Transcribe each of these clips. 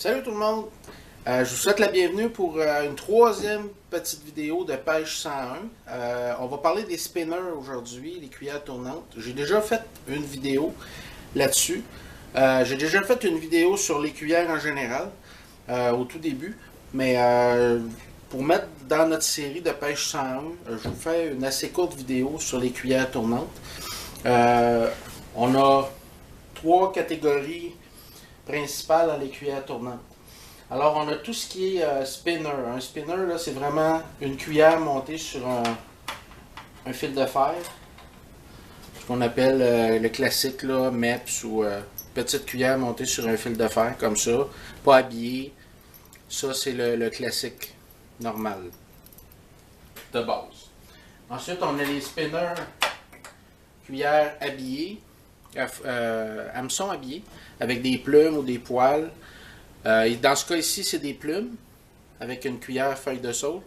Salut tout le monde! Je vous souhaite la bienvenue pour une troisième petite vidéo de pêche 101. On va parler des spinners aujourd'hui, les cuillères tournantes. J'ai déjà fait une vidéo là-dessus. J'ai déjà fait une vidéo sur les cuillères en général, au tout début. Mais pour mettre dans notre série de pêche 101, je vous fais une assez courte vidéo sur les cuillères tournantes. On a trois catégories principales dans les cuillères tournantes. Alors, on a tout ce qui est spinner. Un spinner, là, c'est vraiment une cuillère montée sur un fil de fer. Ce qu'on appelle le classique, là, MEPS ou petite cuillère montée sur un fil de fer, comme ça. Pas habillé. Ça, c'est le classique normal. De base. Ensuite, on a les spinners cuillères habillées. Hameçon habillé, avec des plumes ou des poils. Dans ce cas ici, c'est des plumes, avec une cuillère feuille de saule,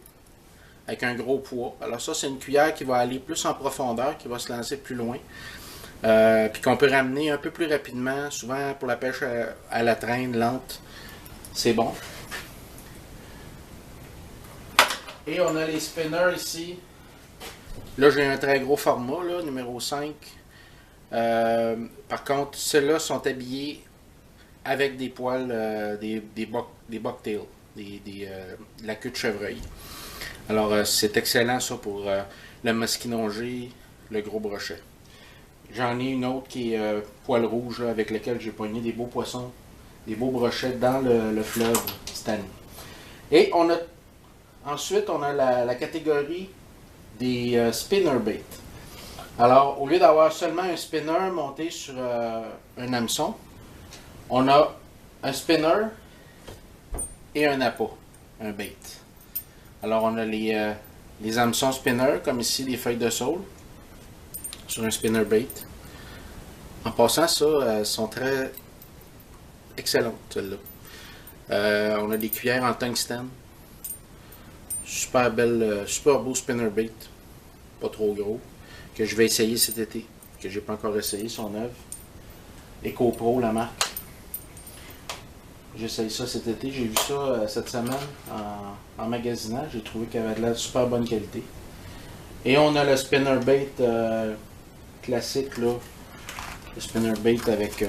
avec un gros poids. Alors ça, c'est une cuillère qui va aller plus en profondeur, qui va se lancer plus loin. Puis qu'on peut ramener un peu plus rapidement, souvent pour la pêche à la traîne, lente. C'est bon. Et on a les spinners ici. Là, j'ai un très gros format, là, numéro 5. Par contre, ceux-là sont habillés avec des poils, des bucktails, de la queue de chevreuil. Alors, c'est excellent ça pour le masquinongé, le gros brochet. J'en ai une autre qui est poil rouge, là, avec lequel j'ai pogné des beaux poissons, des beaux brochets dans le fleuve cette année. Et ensuite, on a la catégorie des spinnerbait. Alors, au lieu d'avoir seulement un spinner monté sur un hameçon, on a un spinner et un appât, un bait. Alors, on a les hameçons spinner, comme ici, les feuilles de saule, sur un spinner bait. En passant, ça, elles sont très excellentes, celles-là. On a des cuillères en tungstène. Super belle, super beau spinner bait. Pas trop gros. Que je vais essayer cet été, que j'ai pas encore essayé, son œuvre. EcoPro, la marque. J'essaye ça cet été, j'ai vu ça cette semaine en magasinant, j'ai trouvé qu'il avait de la super bonne qualité. Et on a le spinnerbait classique, là. Le spinnerbait avec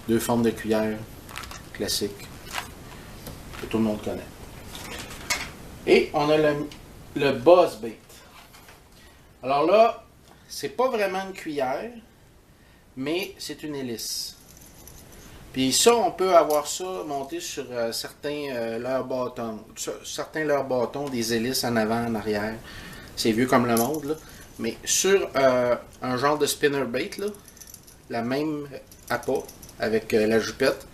deux formes de cuillère classique, que tout le monde connaît. Et on a le buzzbait. Alors là, c'est pas vraiment une cuillère, mais c'est une hélice. Puis ça, on peut avoir ça monté sur certains leurres bâtons, des hélices en avant, en arrière. C'est vieux comme le monde, là. Mais sur un genre de spinnerbait, là, la même appât avec la jupette,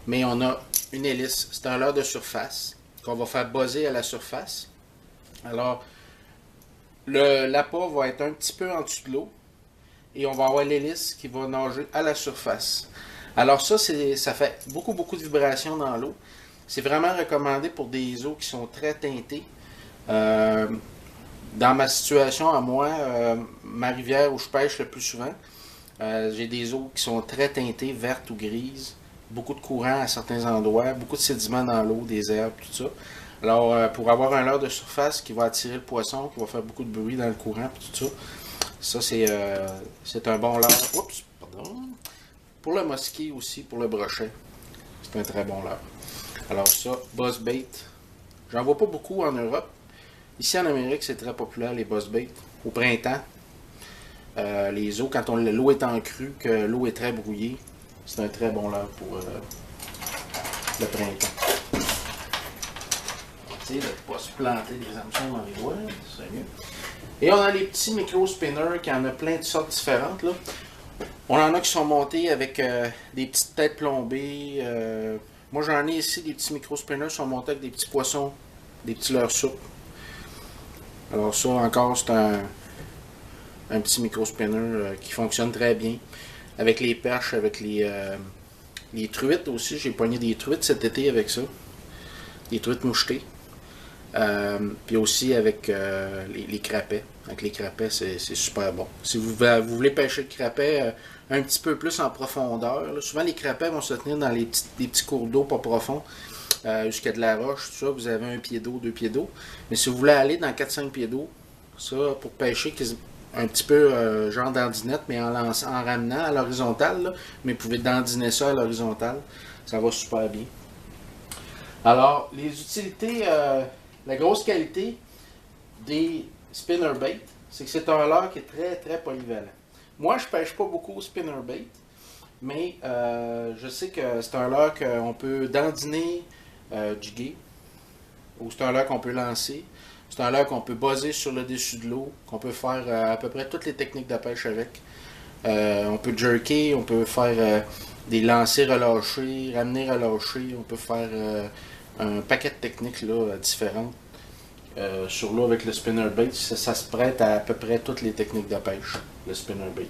mais on a une hélice. C'est un leurre de surface qu'on va faire buzzer à la surface. Alors, l'appât va être un petit peu en dessous de l'eau et on va avoir l'hélice qui va nager à la surface. Alors ça fait beaucoup de vibrations dans l'eau. C'est vraiment recommandé pour des eaux qui sont très teintées. Dans ma situation à moi, ma rivière où je pêche le plus souvent, j'ai des eaux qui sont très teintées, vertes ou grises. Beaucoup de courant à certains endroits, beaucoup de sédiments dans l'eau, des herbes, tout ça. Alors, pour avoir un leurre de surface qui va attirer le poisson, qui va faire beaucoup de bruit dans le courant, tout ça, c'est un bon leurre. Oups, pardon. Pour le mosquée aussi, pour le brochet, c'est un très bon leurre. Alors ça, buzzbait, j'en vois pas beaucoup en Europe. Ici en Amérique, c'est très populaire, les buzzbait. Au printemps, les eaux, quand l'eau est en crue, que l'eau est très brouillée, c'est un très bon leurre pour le printemps. De ne pas se planter des hameçons dans les doigts, c'est mieux. Et on a les petits micro-spinners qui en a plein de sortes différentes, là. On en a qui sont montés avec des petites têtes plombées. Moi j'en ai ici des petits micro-spinners qui sont montés avec des petits poissons, des petits leurres souples. Alors ça encore c'est un petit micro-spinner qui fonctionne très bien. Avec les perches, avec les truites aussi. J'ai pogné des truites cet été avec ça. Des truites mouchetées. Puis aussi avec les crapets. Avec les crapets, c'est super bon. Si vous voulez pêcher le crapet un petit peu plus en profondeur, là, souvent les crapets vont se tenir dans des petits cours d'eau pas profonds, jusqu'à de la roche, tout ça. Vous avez 1 pied d'eau, 2 pieds d'eau. Mais si vous voulez aller dans 4-5 pieds d'eau, ça, pour pêcher un petit peu genre dandinette, mais en ramenant à l'horizontale, mais vous pouvez dandiner ça à l'horizontale. Ça va super bien. Alors, les utilités, la grosse qualité des spinnerbait, c'est que c'est un leurre qui est très très polyvalent. Moi, je pêche pas beaucoup au spinnerbait, mais je sais que c'est un leurre qu'on peut dandiner, jigger, ou c'est un leurre qu'on peut lancer. C'est un leurre qu'on peut buzzer sur le dessus de l'eau, qu'on peut faire à peu près toutes les techniques de pêche avec. On peut jerker, on peut faire des lancers relâchés, ramener relâchés, on peut faire un paquet de techniques là, différentes sur l'eau avec le spinnerbait. Ça se prête à peu près toutes les techniques de pêche, le spinnerbait.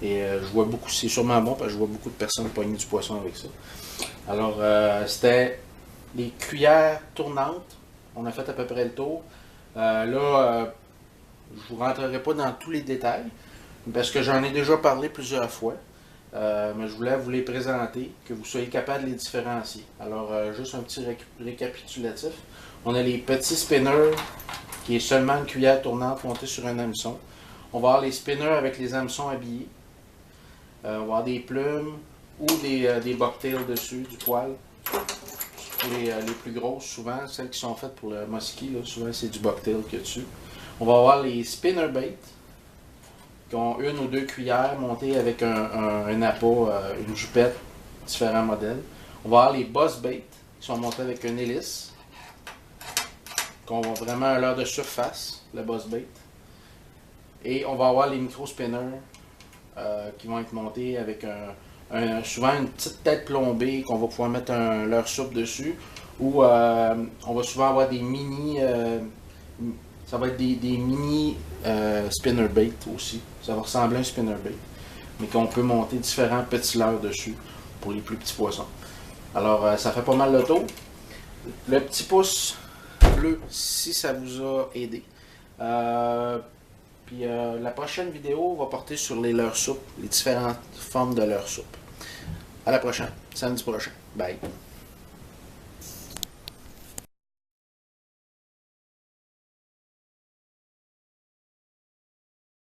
Et je vois beaucoup, c'est sûrement bon parce que je vois beaucoup de personnes pogner du poisson avec ça. Alors, c'était les cuillères tournantes. On a fait à peu près le tour. Là, je vous rentrerai pas dans tous les détails parce que j'en ai déjà parlé plusieurs fois. Mais je voulais vous les présenter, que vous soyez capable de les différencier. Alors, juste un petit récapitulatif. On a les petits spinners, qui est seulement une cuillère tournante montée sur un hameçon. On va avoir les spinners avec les hameçons habillés. On va avoir des plumes ou des bucktails dessus, du poil. Les plus grosses, souvent, celles qui sont faites pour le musky, là, souvent c'est du bucktail qu'il y a dessus. On va avoir les spinnerbait, qui ont 1 ou 2 cuillères montées avec un appât, une jupette, différents modèles. On va avoir les buzzbait, qui sont montés avec une hélice, qu'on va vraiment à l'heure de surface, le buzzbait. Et on va avoir les micro-spinners, qui vont être montés avec souvent une petite tête plombée qu'on va pouvoir mettre un leurre souple dessus. Ou on va souvent avoir des mini... ça va être des mini spinnerbait aussi. Ça va ressembler à un spinnerbait. Mais qu'on peut monter différents petits leurres dessus pour les plus petits poissons. Alors ça fait pas mal le tour. Le petit pouce bleu si ça vous a aidé. Puis la prochaine vidéo va porter sur les leurres souples, les différentes formes de leurres souples. À la prochaine, samedi prochain. Bye.